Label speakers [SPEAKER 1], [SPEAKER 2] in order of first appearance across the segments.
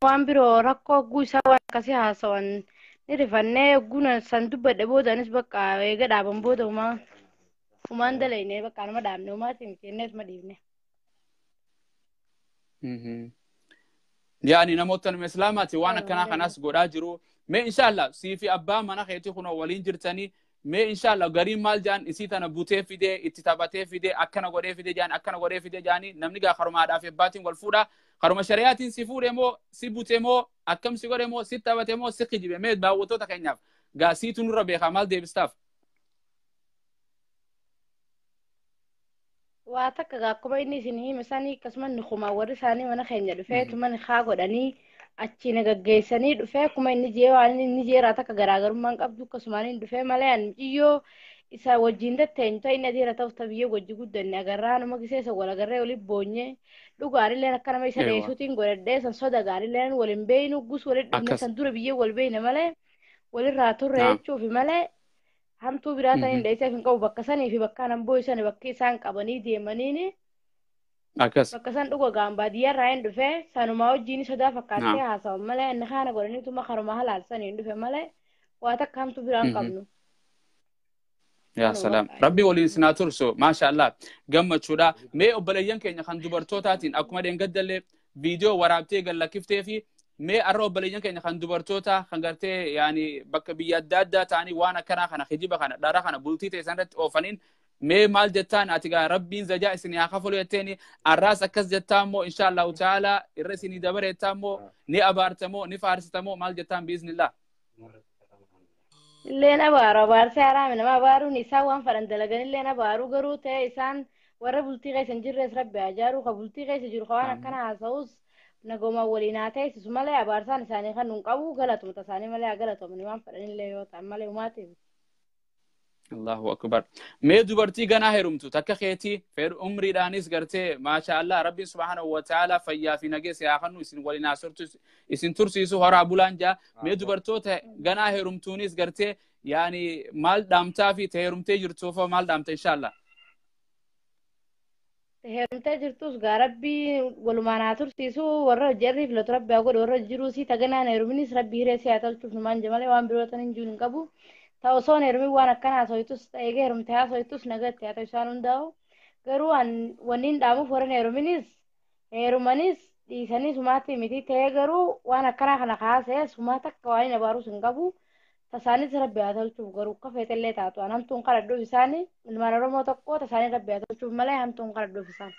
[SPEAKER 1] waan biroo rakkoo guusaa waan akkasii haasawan ni rifannee guna san dubbadhe boodanis bakka eega dhaaban booda humaan dalayne bakka nama dhaabne humaatiin kennees ma dhiibne.
[SPEAKER 2] يعني نموتن مسلماتي وانا كنا خناس قدا جرو ما إن شاء الله سيفي أبا منا خيتي خنا ولين جرتني ما إن شاء الله قريب مال جان إسيت أنا بوتة في ده اتتابته في ده أكنا قريب في ده جان أكنا قريب في ده جاني نمنيجا خرم هذا في باتين والفودا خرم شريعة سيفور مو سيبوتة مو أكم سيقول مو ستابته مو سكجي بميت باوتو تكينياف قاسيت نور ربي خمال ده بستاف
[SPEAKER 1] واتك كوبا إني سنهي مساني كسمان نخما ورثاني وانا خيني دفعت من خاقو داني أتشينا جيساني دفع كوما إني جيو على إني جي راتك غراغر من قبضو كسماني دفع مليان جيو إسا وجين ده تنتو إني دي راتو تبيو وجي قدن أغران وما كيسيسا ولا غران ولي بوني لو غاري لنا كان ما يسا ديسو تين غوري ديسا صدا غاري لنا ولين بينو قوس ولي دبنا سندور بيو والبين ملي ولي راتو ريتشو في ملي hamtuu biraata hin dheesee fin qabu bakka sanii fi bakka nan boo'isanii bakki isaan qabanii deemaniini bakka san dhuga gaambaadiyyaa irraa hin dhufe sanumaa wajjiin sodaa fakkaattee haasawan malee inni kaana godhaniituma karuma halaalsanii hin dhufe malee waa takka hamtuu biraan qabnu.
[SPEAKER 2] يا سلام ربي ولي سناتورسو ما شاء الله قمت شودا مي أبليان كينيا خان دبرتوتاتين أكما دين قد اللي فيديو ورابتي قال لك كيف تفي مي أرو بليان كينيا خان دبرتوتا خان قرتي يعني بك بياداد تاني وانا كنا خان خجيبا خان دارا خان بولتي تيسانت أوفنين مي مال جتان أتيجا ربي زجاء سني أخافلو يتاني الراس أكس جتامو إن شاء الله تعالى الرسني دبر يتامو ني أبارتمو ني فارستمو مال جتام بإذن الله
[SPEAKER 1] Leena baar seeraa nama baaruun isaa waan fadhan dalaganii leena baaruu garuu ta'e isaan warra bultii keessa hin jirres rabbi ajaaru ka bultii keessa jiru waan akkana haasa'us nagoma waliin haa ta'esisu malee abaarsaan isaanii kan nun qabu galatumta isaanii malee galatamani waan fadhanillee yoo ta'an malee humaatiin.
[SPEAKER 2] الله أكبر ما دبرتي جنا هرمتو تكخيتي فير عمري دانيس قرتي ما شاء الله ربي سبحانه وتعالى فيا في نجس يا خنو يسن ولينا صرت يسن ترسي سو هرا بولانجا ما دبرتو جنا هرمتونيس قرتي يعني مال دامتا في تهرمتي جرتوفا مال دامتا إن شاء الله
[SPEAKER 1] تهرمتي جرتوس غربي ولمانا ترسي سو ورا جري في لتربي أقول ورا جروسي تجنا هرمنيس ربي هرسي أتل تشوف نمان جمالي وان بروتان إنجون كابو تاوسون هرمي وانا كان سويتوس ايجي هرمتها سويتوس نجت يا تيسانون داو قروا ونين دامو فورن هرمانيس دي سني سماتي ميتي تيجرو وانا كان خاسه سماتك كواني نبارو سنجابو تساني ربي هذا شوف قروا كفيت اللي تاتو انا هم تنقردو بساني من ما نرمو تقو تساني ربي هذا شوف ملاي هم تنقردو بساني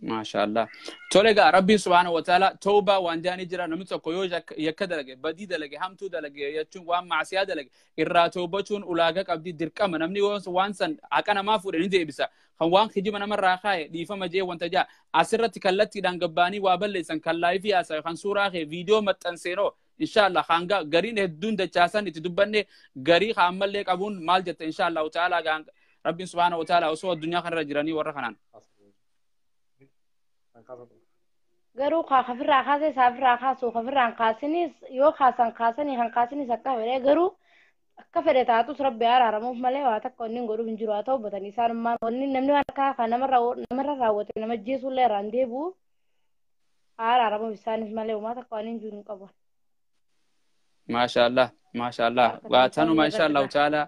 [SPEAKER 2] ما شاء الله تولى ربي سبحانه وتعالى توبة وانجاني جرا نمتو كيوجا يكدلك بديد لك هم تودلك يتشون وام معسياد لك إرا توبتون ولاقك أبدي دركم نمني وانسن أكنا ما فور ندي بسا خوان خجيب أنا مرة خاي دي فما جي وانت جا أسرة تكلتي دان قباني وابل لسان كلاي فيها سا خان سورة خي فيديو متنسينو إن شاء الله خانجا قرين هدون دجاسان يتدبني قري خامل لك أبون مال جت إن شاء الله تعالى ربي سبحانه وتعالى وسوى الدنيا خير رجراني ورخنان
[SPEAKER 1] garuu khafirraa kaasee saafirraa kaasuu khafirraan kaasinis yoo kaasan kaasanii kan kaasinis akka fedhe garuu akka fedhe taatus rabbi araaramuuf malee waa takka inni godhuuf hin jiru haa ta'u batanii isaanummaan wanni namni waan akka kan namarra raawwate nama jeesullee irraan deebi'u araaramuuf isaanis malee uumaa takka waan hin jiru hin qabu.
[SPEAKER 2] ما شاء الله واتانو ما شاء الله تعالى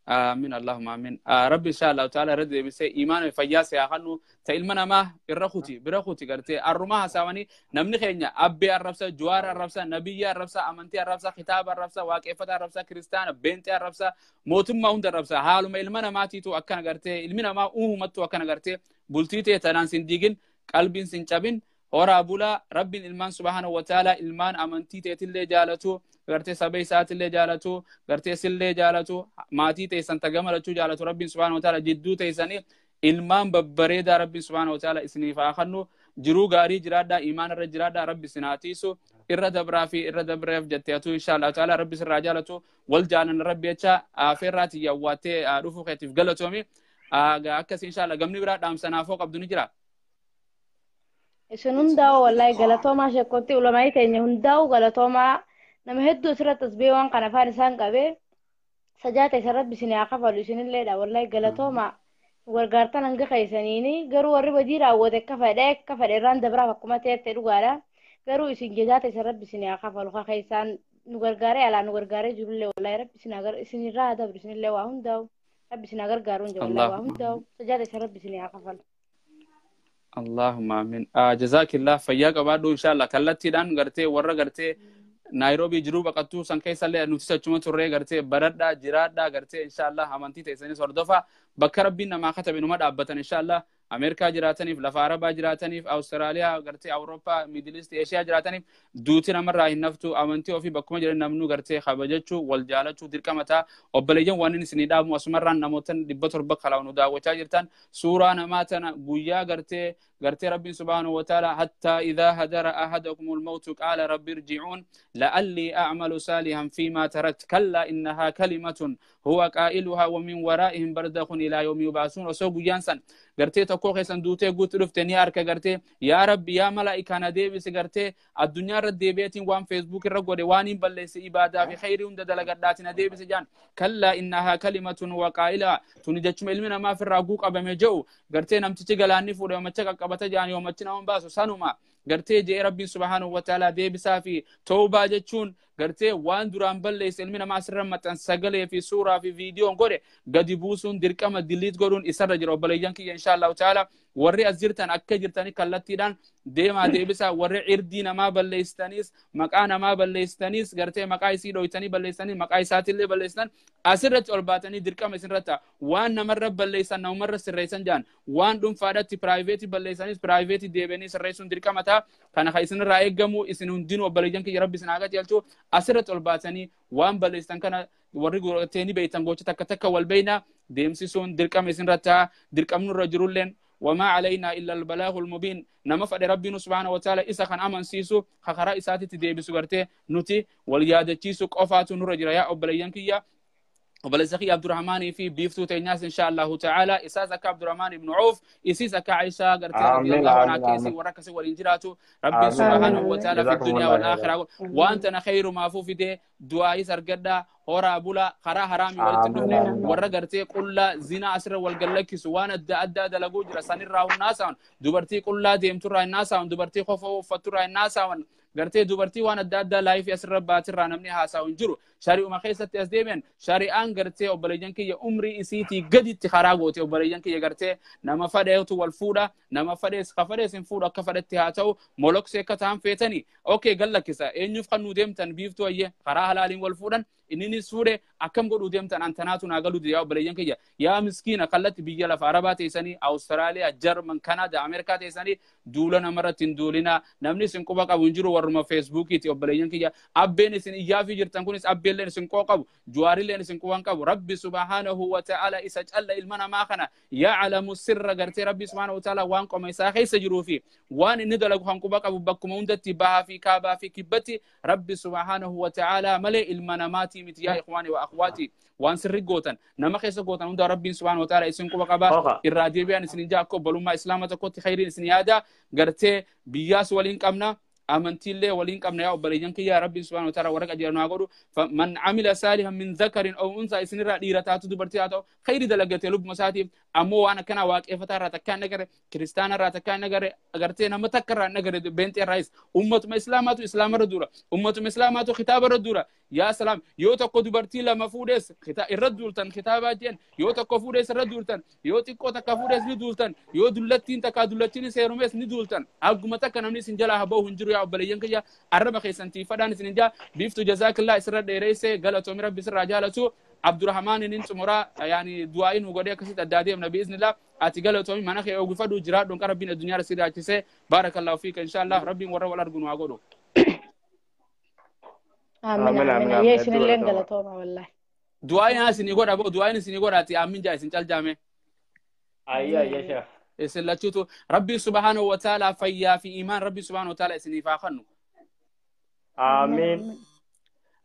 [SPEAKER 2] آمين اللهم آمين ربي إن شاء الله تعالى رد بس إيمان فياس يا خنو تإلمنا ما الرخوتي برخوتي قرتي الرماها سواني نمني خينيا أبي الرفسة جوار الرفسة نبي الرفسة أمنتي الرفسة خطاب الرفسة واقفة الرفسة كريستيان بنتي الرفسة موتم ما هند الرفسة حالو ما إلمنا ما تيتو أكنا قرتي إلمنا ما متو أكنا قرتي بولتيتي تنان سنديجن قلبين سنجابين ورا بولا رب الإلمان سبحانه وتعالى إلمان أمنتي تيتلي جالتو قرتي سبي ساعات اللي جالتو قرتي سلي جالتو ماتي تيسن تجملتو جالتو رب سبحانه وتعالى جدو تيسني إلمان ببريدا رب سبحانه وتعالى إسني فاخنو جرو غاري جرادا إيمان الرجرادا رب سناتيسو إرد بريف جتياتو إن شاء الله تعالى رب سر جالتو والجانن رب يتشا آفرات يواتي رفو خيتف قلتومي أكس إن شاء الله قمني برا دام سنافوق عبدو نجرا
[SPEAKER 1] إسن هنداو والله قلتوما شكوتي ولما يتيني هنداو قلتوما nama hedduu asirratti tasbee waan kana afaan isaan qabee sajaata isa rabbi isin haa kafalu isinilleedha wallahi galatooma gargaartan hanga keessaniini garuu warri badii raawwate akka fedhe irraan dabraaf akkuma ta'etti dhugaadha garuu isin jechaata isa rabbi isin haa kafalu haa isaan nu gargaaree alaa nu gargaaree jirullee wallahi rabbi isin isinirraa haa dabru isinillee waa hundaa'u rabbi isin haa gargaaru hin wallahi waa hundaa'u jechaata isa rabbi isin haa kafalu.
[SPEAKER 2] اللهم آمين جزاك الله فياك بعد إن شاء الله كلتي دان غرتي ورا غرتي نairobi jiru baqattu san keessa illee nuti achuma turree gartee baradhaa jiraadhaa gartee inshallah amantii teessanis hordofa bakka rabbiin namaa katabe numa dhaabbatan inshallah ameerikaa jiraataniif lafa arabaa jiraataniif awustiraaliyaa gartee awurooppaa miidil iist eeshiyaa jiraataniif duuti namarraa hin naftu amantii ofii bakkuma jiran namnu gartee kabajachuu wal jaalachuu dirqamataa obboleeyyan waan inni isinii dhaamu asumarraan namootan 700 kalaa nu daawwachaa jirtan suuraa namaa tana guyyaa gartee ربي سبحانه وتعالى حتى إذا هدر أحدكم الموت قال رب ارجعون لعلي أعمل صالحا فيما تركت كلا إنها كلمة هو قائلها ومن ورائهم برزخ إلى يوم يبعثون وسوق يانسن غرتي تكو خيسن دوتي غوت رفتني ارك غرتي يا رب يا ملائكه نديبس غرتي الدنيا رديبيتين وان فيسبوك رغودي وانين بلس عباده في خير وند دلغدات نديبس جان كلا انها كلمه وقائلها تنجچم علمنا ما في الراغوق بمجو غرتي نمتي غلاني فودو مچك قبته جان يوم مچناون باسو سنوما غرتي جي ربي سبحانه وتعالى ديبسا في توبه جچون غرتي وان duraan ballees ilmina ma sirran matan sagalee fi suuraa fi viidiyoo ngode gadi buusun dirqama delete godun isarra jira obboleeyyan kiyya inshallah taala warri azirtan akka jirtani kallattiidhaan deema deebisa warri irdii namaa balleestanis maqaa namaa balleestanis gartee maqaa isii dhoytanii balleestanis maqaa isaatillee balleestan asirratti ol baatanii dirqama isinirratti waan namarra balleessan namarra sirreessan jaan waan dhuunfaadhaatti private balleessanis private deebanii sirreessuun dirqama ta'a kana isinirraa eeggamu isin hundinuu obboleeyyan kiyya rabbi isin haa galchu asirratti ol baatanii waan balleessan kana warri gootanii beeytan gocha takka takka wal beeyna deemsisuun dirqama isinirratti dirqamnurra jirulleen وما علينا إلا البلاغ المبين نما فد ربنا سبحانه وتعالى إسا كان أمن سيسو خخرا إساتي تديبسو غرتي نوتي واليادتيسو قفاتو نور جرايا أبليانكيا وبلزخي عبد الرحمن في بيفتو تيناس إن شاء الله تعالى إساسك عبد الرحمن بن عوف إسيسك عائشة غرتي رضي الله عنها كيسي وركسي والإنجراتو ربي سبحانه وتعالى في الدنيا والآخرة وأنتنا خير ما فوفي دي دعائي سرقدا هورا بولا خرا حرامي والتدفن ورا غرتي قل زنا أسر والقلكي سوان أدى دلقو جرا سنر راو الناسان دوبرتي قل ديمتو راي الناسان دوبرتي خوفو فتو راي الناسان غرتي دوبرتي وانا دادا لايف يسر باتر نمني هاساون جرو شاري وما خيست اسديمن شاري ان غرتي وبلجن كي عمري اسيتي غدي تخراغوتي وبلجن كي غرتي نما فديتو والفودا نما فديس خفديس فودا كفدتي هاتو مولوك سيكتام فيتني اوكي قالكسا انيف خنو ديمتن بيفتو ايه خرا حلالين والفودن إنني سورة أكم قدو ديمتن أنتناتو ناقلو دياو بليان كيا يا مسكين قلت بيجي لفاربات إساني أستراليا جرمن كندا أمريكا إساني دولنا مرة دولنا نمني سنكوبا كونجرو ورما فيسبوكي تيو بليان كيا أبين إساني يافي جرتن كونس أبين لين سنكوكا جواري لين سنكوان كابو ربي سبحانه وتعالى إساج الله إلمنا ماخنا يعلم السر غرتي ربي سبحانه وتعالى وانكم إساخي سجرو في وان ندلق هنكوبا كابو بكم وندتي باها في كابا في كبتي ربي سبحانه وتعالى ملئ إلمنا ماتي يا إخواني وأخواتي وان سر جوتن نما خيس جوتن عند ربي سبحانه وتعالى اسمكم بقبا الراديو بيان سنجاكو بلوما إسلامة كوت خيرين سنيادا غرتي بياس ولين كمنا أمنتي الله ولين كمنا يا أبليجن كي يا ربي سبحانه وتعالى ورك أجرنا أقوله فمن عمل صالحا من ذكر أو أنثى إسنير ديرتاتو دبرتياتو خير دلقتي لب مساتي أمو أنا كنا واقف فترة تكان نجار كريستانا رات كان نجار أجرتي نما تكرر نجار بنت الرئيس أمة إسلاماتو إسلام ردورة أمة إسلاماتو خطاب ردورة يا سلام يو تكو دبرتي لما فودس خطاب الردولتن خطاباتين يو تكو فودس الردولتن يو تكو تكفودس ندولتن يو دولتين تكادولتين سيرومس ندولتن أقوم تكنا من سنجلا هبو هنجرو يا بليان كيا عرب خيسنتي فدان سنجا بيفتو جزاك الله إسر ديريسه قالتو مرب بسر رجالتو عبد الرحمن ننتمرا يعني دعائن وقديا كسيت الدادي من بإذن الله أتقالتو من أخي أو قفدو جراد دون كربين الدنيا رسيدة كيسه بارك الله فيك إن شاء الله ربي ورا ولا رجون وأقوله
[SPEAKER 1] آمين آمين يا سن اللي قالتوما والله
[SPEAKER 2] دعائن هاسين يقول أبو دعائن سين يقول أتي آمين جاي سنجال جامع
[SPEAKER 3] أيوة يا شيخ
[SPEAKER 2] إسلاتشوتو ربي سبحانه وتعالى فيا في إيمان ربي سبحانه وتعالى سنيفاخنو
[SPEAKER 3] آمين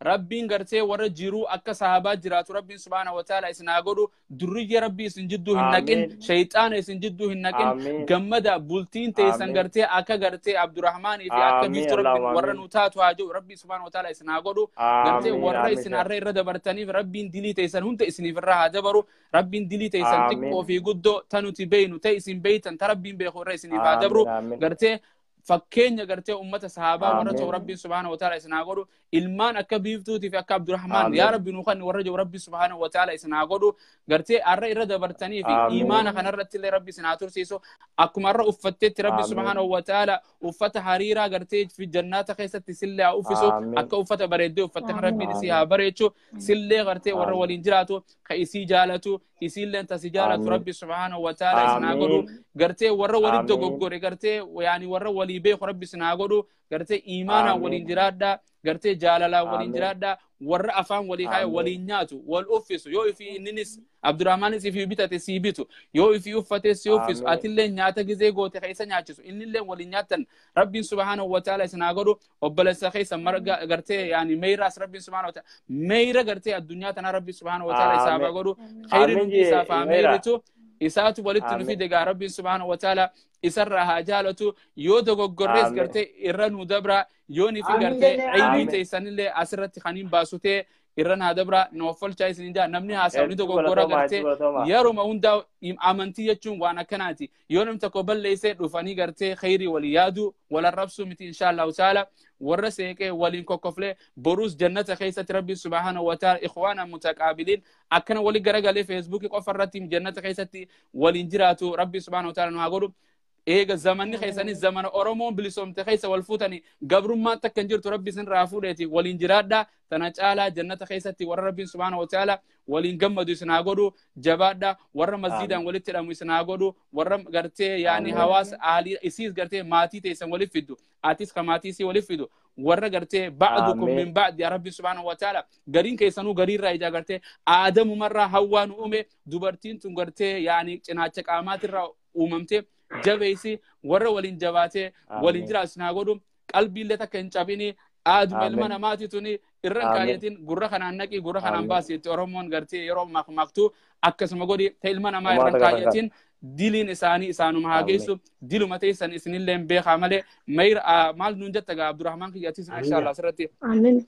[SPEAKER 2] ربين غرتي ورا جيرو أكا صحابة جراتو ربي سبحانه وتعالى إسناغودو درية ربي سنجدو هنكين شيطان سنجدو هنكين جمدا بولتين تيسن غرتي أكا غرتي عبد الرحمن في أكا بيفتو ربي ورا نوتاتو هاجو ربي سبحانه وتعالى إسناغودو غرتي ورا إسناري ردا برتاني ربين ديلي تيسن هنت إسني في الرها دبرو ربين ديلي تيسن تكو في قدو تنو تبينو تيسن بيتن تربين بيخو رئيسني فادبرو غرتي fakkeenya gartee ummata sahabaa warra ta'u
[SPEAKER 3] Amiin.
[SPEAKER 2] rabbiin subhaanahu wa ta'ala isinaa godhu ilmaan akka biiftuutii fi akka Abdurrahmaan
[SPEAKER 3] Amiin.
[SPEAKER 2] yaa rabbi nuukan warra jiru rabbi subhaanahu wa ta'ala isinaa godhu gartee arra irra dabartanii fi
[SPEAKER 3] Amiin.
[SPEAKER 2] imaana kanarratti illee rabbi isinaa tursiisu akkuma arra uffatteetti rabbi
[SPEAKER 3] Amiin.
[SPEAKER 2] subhaanahu wa ta'ala uffata hariiraa gartee fi jannaata keessatti sillee haa uffisu
[SPEAKER 3] Amiin.
[SPEAKER 2] akka uffata bareeddee uffatte kan rabbiin isii
[SPEAKER 3] Amiin.
[SPEAKER 2] haa bareechu sillee gartee warra
[SPEAKER 3] Amiin.
[SPEAKER 2] waliin jiraatu ka isii jaalatu isiillee tasi jaalatu
[SPEAKER 3] Amiin.
[SPEAKER 2] rabbi subhaanahu wa ta'ala isinaa godhu
[SPEAKER 3] Amiin.
[SPEAKER 2] gartee warra walitti
[SPEAKER 3] Amiin.
[SPEAKER 2] dogoggore gartee yaani warra walii beeku rabbi isinaa godhu gartee imaanaan
[SPEAKER 3] Amiin.
[SPEAKER 2] waliin jiraadhaa gartee jaalalaan waliin
[SPEAKER 3] Amiin.
[SPEAKER 2] jiraadhaa warra afaan walii kaayee
[SPEAKER 3] Amiin.
[SPEAKER 2] waliin nyaatu wal uffisu yoo ifi inninis Abdurrahmaanis ifi bitate sii bitu yoo ifi uffate sii uffisu
[SPEAKER 3] Amiin.
[SPEAKER 2] atillee nyaata gizee goote keessa nyaachisu innillee waliin nyaatan rabbiin subhaanahu wa ta'ala isinaa godhu obboleessa keessa marga gartee yaani meeyraas rabbiin subhaanahu wa ta'ala meeyra gartee addunyaa tana rabbiin subhaanahu wa ta'ala isaaf haa godhu khayriin hundi isaaf haa meeyritu isaatu walitti nufi degaa rabbiin subhaanahu wa ta'ala isarraa haa jaalatu yoo dogoggorrees gartee irra nu dabra yoo nifi gartee aybii teessanillee asirratti kaniin baasutee irra naa dabra nooffolchaa isinin jaa namni haasa'u ni dogoggora gartee yeruma hundaa amantii jechuun waan akkanaati yoo namni tokko balleessee dhufanii gartee khayrii walii yaadu wal arrabsuu miti inshaallahu ta'ala warra seeqee waliin kokkoflee boruus jannata keessatti rabbi subhaanahu wa ta'ala ikhwaana mutaqaabiliin akkana walii garagalee feesbuukii qofa irratti jannata keessatti waliin jiraatu rabbi subhaanahu wa ta'ala nu haa godhu eega zamanni keessanii zamana oromoon bilisoomte keessa wal fuutanii gabrummaan takka hin jirtu rabbi isin raa fuudheeti waliin jiraadhaa tana caalaa jannata keessatti warra rabbiin subhaanahu wa ta'ala waliin gammadu isin haa godhu jabaadhaa warra masjidaan walitti hidhamu isin haa godhu warra gartee yaani hawaasa aalii isiis gartee maatii teessan waliif fiddu atis ka maatii isii waliif fidu warra gartee ba'dukum min ba'di ya rabbi subhaanahu wa ta'ala gariin keessanuu gariirraa ijaa gartee aadamumarraa hawwaan uume dubartiin tun gartee yaani cinaacha qaamaatirraa uumamte jabeessi warra waliin jabaatee waliin jiraatu isin haa godhu qalbiillee takka hin cabini aaduma ilma namaati tuni irran kaayatiin gurra kanaan naqii gurra kanaan baasi itti oromoon gartee yeroo makmaktu akkasuma godhi ta ilma namaa irran kaayatiin diliin isaanii isaanuma haa geessu diluma teessan isinillee beekaa malee mayr maal nuun jetta gaa Abdurrahmaan kiyyatis inshallah asirratti
[SPEAKER 3] amiin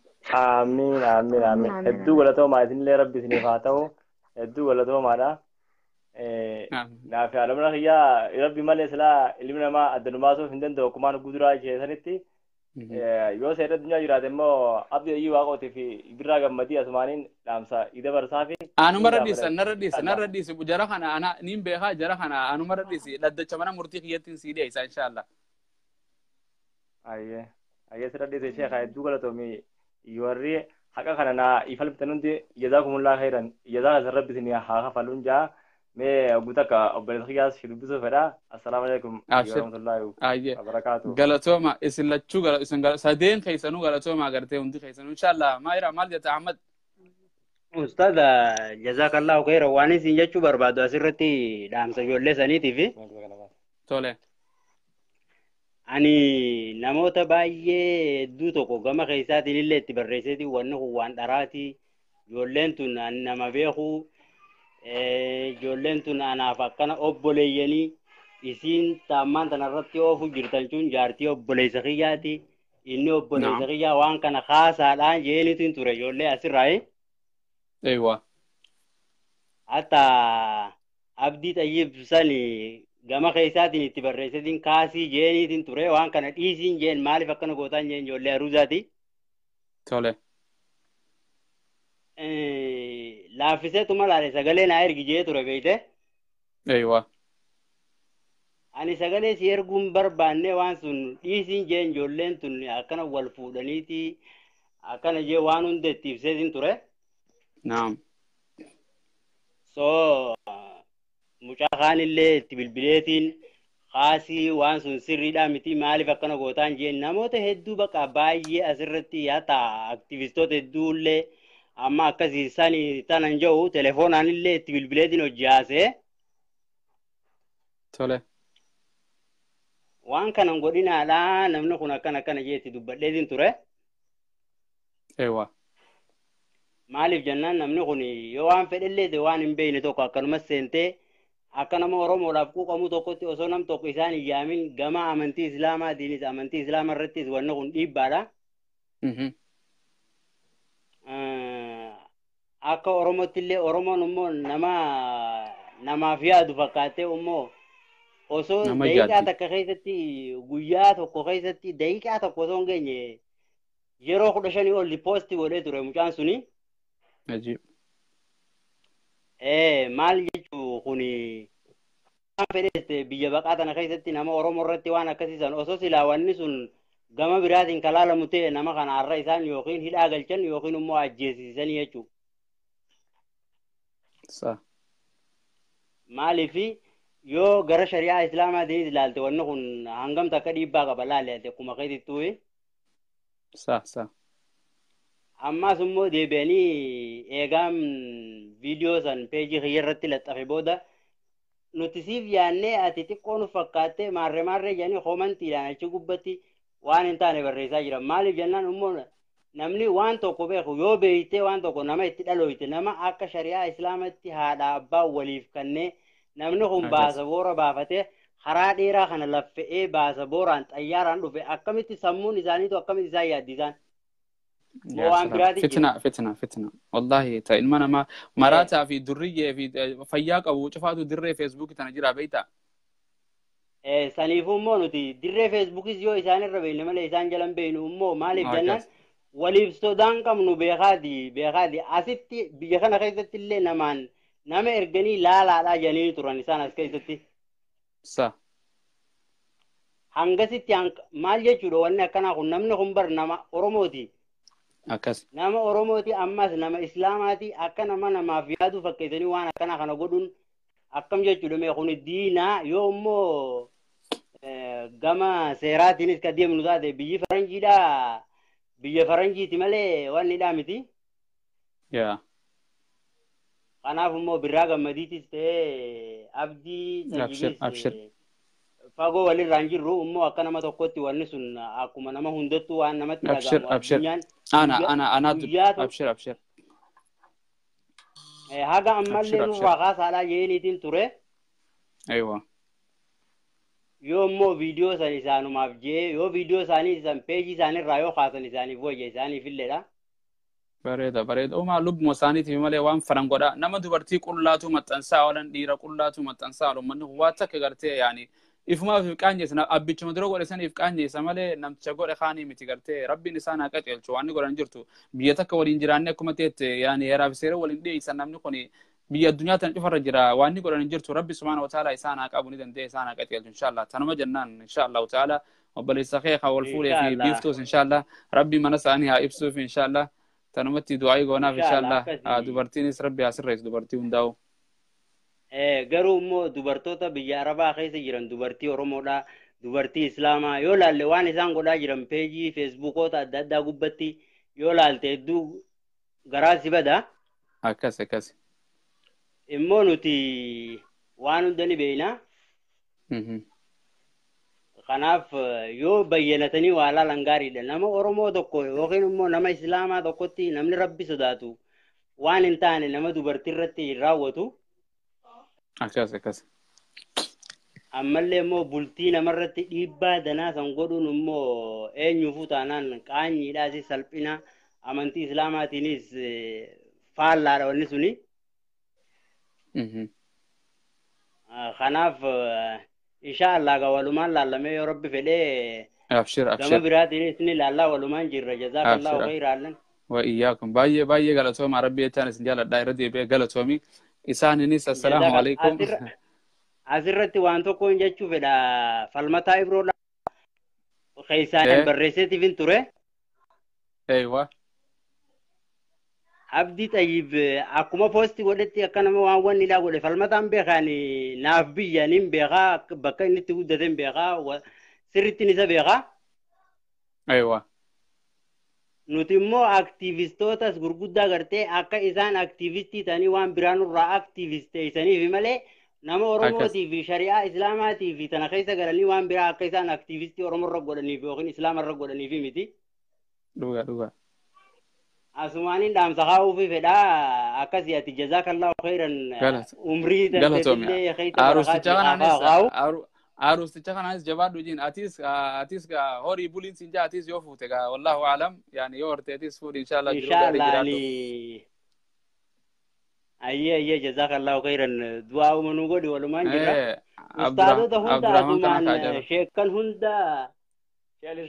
[SPEAKER 3] amiin amiin amiin hedduu galatoomaa isinillee rabbi isiniif haa ta'u hedduu galatoomaadha naafi alamna kiyyaa rabbi malee silaa ilmi namaa addanumaasuuf hin danda'u kumaan guduraa keessanitti yoo seera addunyaa jiraate immoo abdii ayyii waaqootii fi birraa gammadii asumaaniin dhaamsa ida barsaa fi
[SPEAKER 2] anuma radhiisa narra dhiisi jara kana ana niin beekaa jara kana anuma radhiisi dhaddacha mana murtii kiyyattiin sii dhiyeessa inshallah
[SPEAKER 3] ayyee sirra dhiise sheekha hedduu galatoomi warri haqa kana naa ifalbitan hundi jazaakumullah khairan jazaa kan rabbi isin haa kafaluun jaa mee gutaka obboleessa kiyyaas shidubbisu fedha assalaamu alaikum warahmatullahi wabarakatuh
[SPEAKER 2] galatooma isin lachuu isin sadeen keessanuu galatooma agartee hundi keessanuu inshallah maayira maal jetta Ahmad
[SPEAKER 4] Ustadha jazakallahu khairan waan isin jechuu barbaadu asirratti dhaamsa ijoollee saniitiif
[SPEAKER 2] tole
[SPEAKER 4] ani namoota baay'ee hedduu tokko gama keessaatiin illee itti barreesseeti wanni kun waan dharaati ijoolleen tun nama beeku ijoolleen tun anaaf akkana obboleeyyanii isiin taammaan tanarratti oofu jirtan tun jaartii obboleessa kiyyaati inni obboleessa kiyyaa waan kana haasaadhaan jeenitiin ture ijoollee asirraa
[SPEAKER 2] eeywa
[SPEAKER 4] hatta abdii xayyib sani gama keessaatiin itti barreessetiin kaasii jeenitiin ture waan kana dhiisiin jeen maaliif akkana gootaan jeen ijoollee aruuzaati
[SPEAKER 2] tole
[SPEAKER 4] laaffisee tuma laale sagalee naa ergi jee ture beeyte
[SPEAKER 2] eeywa
[SPEAKER 4] ani sagalee si erguun barbaanne waan sun dhiisiin jeen ijoolleen tun akkana wal fuudhaniiti akkana jee waan hunda itti ibseetiin ture
[SPEAKER 2] naam
[SPEAKER 4] so mucaa kaanillee itti bilbileetiin kaasii waan sun sirriidhaa miti maaliif akkana gootaan jeen namoota hedduu bakka baay'ee asirratti hatta aktivistoota hedduullee amma akkasii sani tanan jiru telefoonaan illee itti bilbileetiin hojjaase
[SPEAKER 2] tole
[SPEAKER 4] waan kanan godhinaadha namni kun akkana jeetti dubbadheetiin ture
[SPEAKER 2] eewa
[SPEAKER 4] maaliif jennaan namni kun yoo waan fedhellee waan hin beekne tokko akkanuma seentee akka nama oromoodhaaf quuqamu tokkotti osoo nam tokko isaan hin yaamin gama amantii islaamaatiinis amantii islaamaa irrattis wanni kun dhiibbaadha akka oromootti illee oromoon immoo namaaf yaadu fakkaatee immoo osoo
[SPEAKER 2] nama
[SPEAKER 4] daqiiqaa
[SPEAKER 2] jaaddi
[SPEAKER 4] takka keessatti guyyaa tokko keessatti daqiiqaa tokko osoo hin geenye yeroo 15 ol poostii godhee ture mucaan suni.
[SPEAKER 2] ajiib
[SPEAKER 4] Maal jechuu kuni waan fedheste biyya baqaa tana keessatti nama Oromoo irratti waan akkasiisan osoo silaa wanni sun gama biraatiin kalaalamu ta'e nama kana har'a isaan yookiin hidhaa galchan yookiin immoo ajjeesisanii jechuu.
[SPEAKER 2] sa
[SPEAKER 4] Maaliifi yoo gara shari'aa islaamaatiin ilaalte wanni kun hangam takka dhiibbaa qaba laaleete akkuma keessattuu.
[SPEAKER 2] sa
[SPEAKER 4] Ammas immoo deebi'anii eegaan viidiyoo san peejii kiyya irratti laxxafe booda nuti siif yaannee ati xiqqoo nu fakkaattee maarree jedhanii koomantiidhaan achi gubbatti waan hin taane barreessaa jiran. Maaliif jennaan immoo namni waan tokko beeku yoo beeytee waan tokko nama itti dhalooyte nama akka shari'aa islaamatti haadha abbaa waliif kannee namni kun baasa boora baafatee karaa dheeraa kana laffe'ee baasa booraan xayyaaraan dhufe akkamitti sammuun isaaniitu akkamitti isaan yaaddisaan.
[SPEAKER 2] فتنة والله تا إلمنا ما مراتا في درية في فياق أو شفاتو دري فيسبوك تنجرا بيتا
[SPEAKER 4] سنيفو مو نتي دري فيسبوك يو إسان الربيل ملا إسان جلن بينو مو مالي جنان وليف سودان كم نو بيغادي أسيتي بيغانا خيزتي اللي نمان نما إرغني لا جانيني تران إسان أسكيزتي
[SPEAKER 2] صح
[SPEAKER 4] هنگسيتي مال يجورو واني أكنا خون نمني خنبر نما أروموتي
[SPEAKER 2] akkas
[SPEAKER 4] nama Oromooti ammas nama Islaamaati akka namaaf yaadu fakkeessanii waan akkana kana godhuun akkam jechuudha mee kun diinaa yoo immoo gama seeraatiinis ka deemnu taate biyyi faranjiidha biyya faranjiiti malee waan hidhaa miti. Kanaaf immoo birraa gammadiitis ta'ee abdii
[SPEAKER 2] abshir
[SPEAKER 4] fagoo walirraan jirru immoo akka nama tokkotti wanni sun akkuma nama hundattuu waan namatti dhagahamu addunyaan
[SPEAKER 2] أنا أبشر
[SPEAKER 4] haga ammallee nurraa kaasaadhaa jeeniitiin ture.
[SPEAKER 2] أيوة
[SPEAKER 4] yoo immoo viidiyoo san isaanumaaf jee yoo viidiyoo isaanii isan peejii isaaniirraa yoo kaasan isaaniif wayya isaaniif illeedha.
[SPEAKER 2] bareeda uma lubbuma isaaniitiif malee waan faran godha nama dubartii qullaatu maxxansaa oolan dhiira qullaatu maxxansaa oolan manni waa takka gartee yaani ifumaaf qaanyeessa abbichuma dura godhe saniif qaanyeessa malee namticha godhe kaanii miti gartee rabbiin isaan haa qaceelchu waan godhan jirtu biyya takka waliin jiraanne akkuma teette yaani heeraaf seera waliin dhiyeessan namni kun biyya addunyaa tan cufarra jira waan godhan jirtu rabbi subhaanahu wa ta'ala isaan haa qabu ni danda'e isaan haa qaceelchu inshallah tanuma jennaan inshallah ta'ala obboleessa kee haa wal fuudhee fi biiftuus inshallah rabbi mana isaanii haa ibsuuf inshallah tanumatti du'aa goonaaf inshallah dubartiinis rabbi haa sirreessu dubartii hundaa'u.
[SPEAKER 4] Garuu immoo dubartoota biyya Arabaa keessa jiran dubartii Oromoodha dubartii Islaamaa yoo laalle waan isaan godhaa jiran peejii feesbuukoota adda addaa gubbatti yoo laalte hedduu garaa si bada.
[SPEAKER 2] Akkas
[SPEAKER 4] immoo nuti waan hunda ni beekna. Kanaaf yoo bayyanatanii waa laalan gaariidha nama Oromoo tokko yookiin immoo nama Islaamaa tokkotti namni rabbi sodaatu waan hin taane nama dubartii irratti raawwatu.
[SPEAKER 2] Akkas
[SPEAKER 4] ammallee immoo bultii namarratti dhiibbaa danaa san godhuun immoo eenyuufuu taanaan qaanyiidhaas salphina amantii Islaamaatiinis faallaadha wanni suni. Kanaaf inshallah ga walumaan laallamee yoo rabbi fedhee gama biraatiinis ni laallaa walumaan jirra jazaakallahu khayran.
[SPEAKER 2] Wa iyyakum baay'ee galatooma rabbi jechaan isin jaaladha irra deebi'ee galatoomi. Isaanis assalaamu alaykum.
[SPEAKER 4] Asirratti waan tokko jechuu fedha falmataa ibroodha. Keessaan barreesseetiif hin ture.
[SPEAKER 2] Eewa.
[SPEAKER 4] Abdii Tayyib akkuma poostii godhetti akka nama waan wanni dhaa godhe falmataan beekaan naaf biyya nin beekaa bakka inni itti guddateen beekaa sirritti isa beekaa.
[SPEAKER 2] Eewa.
[SPEAKER 4] Nuti immoo aktiivistootas gurguddaa gartee akka isaan aktiivistii ta'anii waan biraanurraa aktiivisteessaniif malee nama Oromootii fi shari'aa Islaamaatii fi tana keessa galanii waan biraa akka isaan aktiivistii Oromoorra godhaniif yookiin Islaamarra godhaniif miti.
[SPEAKER 2] Dhugaa.
[SPEAKER 4] Asumaaniin dhaamsa kaa'uufi fedhaa akkasii ati jazaakallahu khayran umrii dandeettillee keessa
[SPEAKER 2] Arusticha kanaanis jabaadhu jiin atis horii buliin siin jaa atis yoo fuute gaa wallahu aalam yaani yoo horteetis fuudhi inshallah jiru gaarii jiraatu.
[SPEAKER 4] أيه جزاك الله خيرا دعاء من وجود ولا ما نجرا
[SPEAKER 2] عبد
[SPEAKER 4] أستاذ
[SPEAKER 2] عبد
[SPEAKER 4] هندا
[SPEAKER 2] الرحمن كان
[SPEAKER 4] أدومان
[SPEAKER 2] خاجر
[SPEAKER 4] شيكا هندا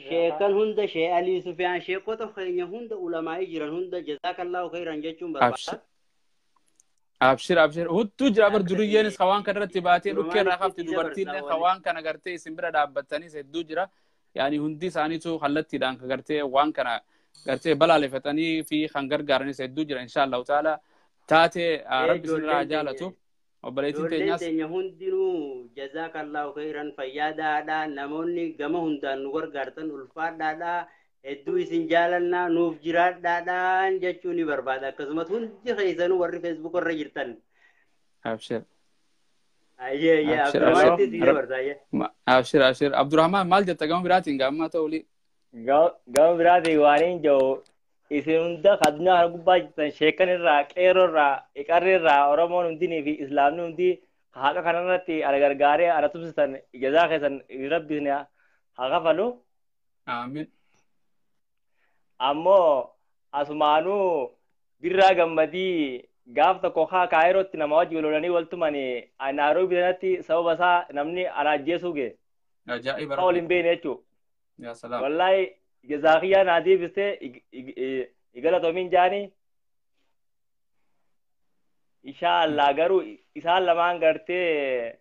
[SPEAKER 4] شيكا هندا شيء علي سفيان شيكو تخيل هندا علماء يجرا هندا جزاك الله خيرا جتشم
[SPEAKER 2] أبشر
[SPEAKER 4] برباد
[SPEAKER 2] أبشر هو تجرا بر دريين خوان كان رتباتين وكير
[SPEAKER 4] درمان
[SPEAKER 2] رخفت
[SPEAKER 4] استيجا
[SPEAKER 2] دوبرتين
[SPEAKER 4] برساولي
[SPEAKER 2] خوان كان قرتي سمبرا دابتني سدوجرا يعني هندي سانيتو خلتي دان قرتي وان كان قرتي بلا لفتني في خنجر قارني سدوجرا إن شاء الله تعالى تاتي ربي سنرا جالته وبليتين
[SPEAKER 4] جولين
[SPEAKER 2] تنياس
[SPEAKER 4] تينيا هندينو جزاك الله خيرا فيادا دا نموني غما هندا نور غارتن الفاد دا ادو اسين جالنا نوف جرات دا جچوني بربادا قسمت هندي خيسن ور فيسبوك ور جرتن
[SPEAKER 2] أبشر
[SPEAKER 4] ايه عبد
[SPEAKER 2] أبشر
[SPEAKER 4] الرحمن
[SPEAKER 2] أبشر
[SPEAKER 4] تيجي برزايه
[SPEAKER 2] أبشر عبد الرحمن مال جت قام براتين قام ما تقولي
[SPEAKER 3] gaama biraati waaniin jiru isin hunda kadunyaa kana gubbaa jirtan sheekan irraa qeeroo irraa iqarri irraa oromoon hundinii fi islaamni hundi haqa kanarratti ana gargaaree ana tumsitan jazaa keessan rabbisni haa kafalu
[SPEAKER 2] آمين
[SPEAKER 3] ammoo asumaanuu birraa gammadii gaaf tokko haa kaayirootti nama wajji walolanii waltumani naaroobii bitanatti sababa isaa namni ana ajjeesuu gee
[SPEAKER 2] أجائب
[SPEAKER 3] haa
[SPEAKER 2] ربي
[SPEAKER 3] waliin beene jechuu
[SPEAKER 2] يا سلام
[SPEAKER 3] wallahi jazaakiyaa naa deebiste igalatomin jaani inshallah garuu isaan lamaan gartee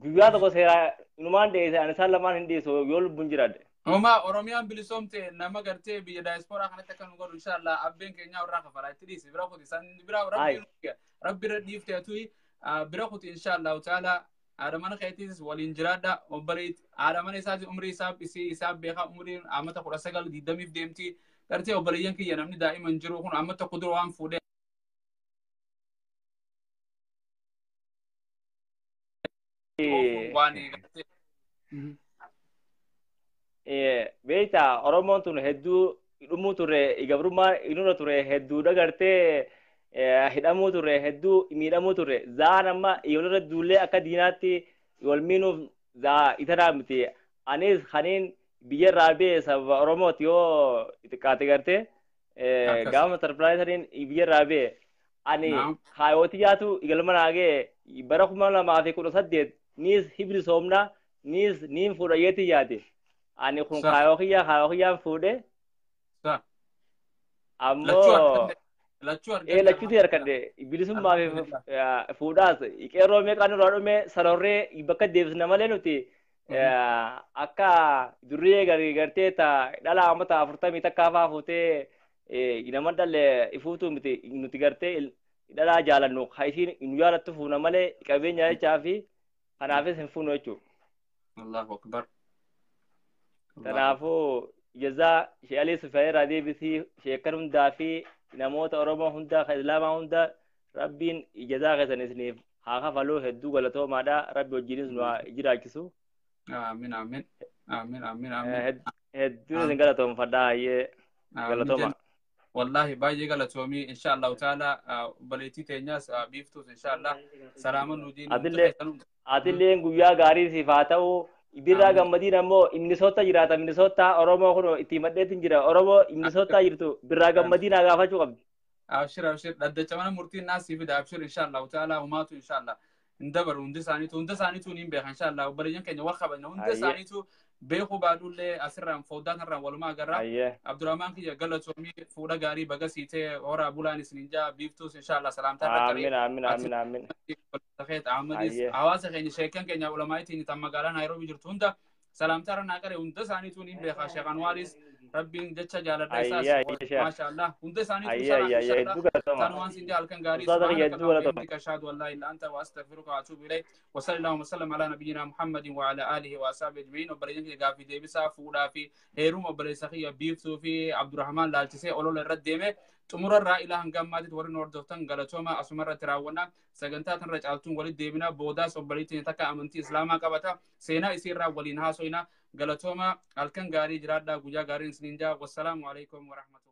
[SPEAKER 3] guyyaa tokko seeraa inumaan deesse ani isaan lamaan hin deessu yoo lubbuun jiradhe
[SPEAKER 2] هما أوروميان بلسومتي نما قرتي بيا دايسبورا خلنا تكن نقول إن شاء الله أبين كينيا وراك فلا تديس برا خدي سان برا
[SPEAKER 3] Ai.
[SPEAKER 2] ربي رديف تأتوي برا خدي إن شاء الله تعالى على ما نخيتيس والإنجرادا وبريد على ما نساعد عمري ساب إسي ساب بيخا عمري عم تقول أسجل دي دمي في دمتي قرتي وبريان كي ينامني دائما جرو هون عم تقدروا عم فودي واني قرتي
[SPEAKER 3] beekta oromoon tun hedduu dhumuu turre gabrummaa inura turre hedduudha gartee hidhamuu turre hedduu miidhamuu turre zaan amma ijoollee duullee akka diinaatti wal miinuuf zaa itanaa miti anis kaniin biyyarraa bee sababa oromooti yoo xiqqaate gartee
[SPEAKER 2] Akkas.
[SPEAKER 3] gaafa sarpiraayisaniin biyyarraa bee ani
[SPEAKER 2] Naam.
[SPEAKER 3] kaayooti yaatu igalma naagee bara 2018 niis hibri soomna niis niin fuudha yeeti yaate ani kun
[SPEAKER 2] Sa.
[SPEAKER 3] kaayokiyyaan fuudhe
[SPEAKER 2] صح
[SPEAKER 3] ammoo
[SPEAKER 2] لاتشو
[SPEAKER 3] lachuuti harkadhe bilisummaa fi fuudhaas qeerroo meeqaan irraa dhume sarorree bakka deebisna malee nuti akka durree gartee ta dhala amata 40 takka hafaa fuutee nama dhalle ifuutu miti nuti gartee dhalaa jaalannu ha isiin nu jaalattu fuuna malee qabeenya jechaa fi kanaafis hin fuunu jechuudha.
[SPEAKER 2] الله أكبر
[SPEAKER 3] Kanaafuu jazaa shee'alee sufee irraa deebisii sheekan hundaa fi namoota Oromoo hundaa kan Islaamaa hundaa rabbiin jazaa keessan isiniif haa kafaluu hedduu galatoomaadha. Rabbi wajjinis nu haa jiraachisu.
[SPEAKER 2] آمين آمين آمين آمين آمين
[SPEAKER 3] Hedduu isin galatoomfadhaa hayyee galatooma.
[SPEAKER 2] والله باجي قالت تومي إن شاء الله تعالى بليتي تنياس بيفتوس إن شاء الله سلام النودين
[SPEAKER 3] Atillee guyyaa gaarii siif haa ta'u. Birraa gammadiin ammoo Minnesota jiraata. Minnesota Oromoo kun itti maddeetiin jira. Oromoo Minnesota jirtu birraa gammadiin haa gaafachuu qabdi.
[SPEAKER 2] أبشر أبشر لدى جماعة مرتين الناس في ده أبشر إن شاء الله تعالى وماتوا إن شاء الله ندبر وندس عنيتو ندس عنيتو نيم بيخ إن شاء الله وبريان كنا وخبر إنه ندس عنيتو بيخو بعدول له أسرع فودان الرام ولا ما جرى
[SPEAKER 3] Hayyee.
[SPEAKER 2] عبد الرحمن كي قال تومي فودا غاري بقسيته ورا بولاني سنينجا بيفتوس إن شاء الله سلام
[SPEAKER 3] Amiin amiin amiin amiin.
[SPEAKER 2] تخيت عمديس
[SPEAKER 3] Hayyee.
[SPEAKER 2] عواز خيني شيكان كنا ولا ما يتيني تام مقالة نيروبي جرتوندا سلام ترى ناقرة وندس عنيتو نيم بيخ شيخان واريس ربي جتشا جالر
[SPEAKER 3] Hayyee
[SPEAKER 2] ديساس
[SPEAKER 3] hayyee
[SPEAKER 2] ما شاء الله وندس عنيتو
[SPEAKER 3] hayyee
[SPEAKER 2] سلام إن
[SPEAKER 3] hayyee
[SPEAKER 2] شاء
[SPEAKER 3] hedduu
[SPEAKER 2] الله
[SPEAKER 3] galatooma.
[SPEAKER 2] تنوان سنجال كان غاري
[SPEAKER 3] Ustaaza
[SPEAKER 2] سبحانك
[SPEAKER 3] hedduu
[SPEAKER 2] اللهم
[SPEAKER 3] galatooma.
[SPEAKER 2] وبحمدك أشهد أن لا إله إلا أنت وأستغفرك وأتوب إليك وصلى الله وسلم على نبينا محمد وعلى آله وأصحابه أجمعين وبريدن كي غافي ديبسا فودا في هيروم وبريسخية بيفتو في عبد الرحمن لالتسي أولو للرد ديمه تمر الرا إلى هنقام مادت ورن وردوفتن غلطوما أسمر تراونا سجنتات رجعلتون ولد ديبنا بوداس وبريتين تكا أمنتي إسلاما قبتا سينا إسيرا ولينها سوينا غلطوما الكن غاري جرادا غجا غارين سنينجا والسلام عليكم ورحمة الله